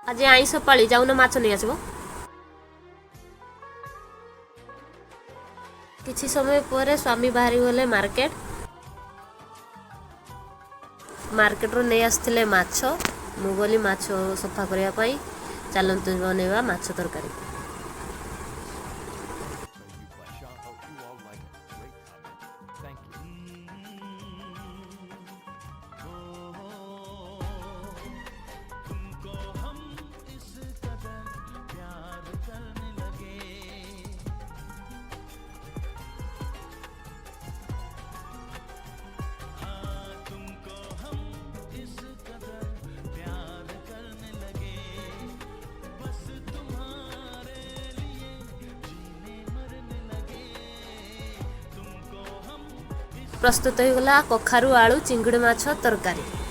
आज आईस पाली जाऊन माछ नहीं आसब। किछि समय पर स्वामी बाहरी गले मार्केट रू नहीं आसथिले माछ। मु गली माछ सफा करिया पई। चलंतु बनेवा माछ तरकारी। प्रस्तुत हो गला कखारु आलू चिंगुड़ी माछ तरकारी।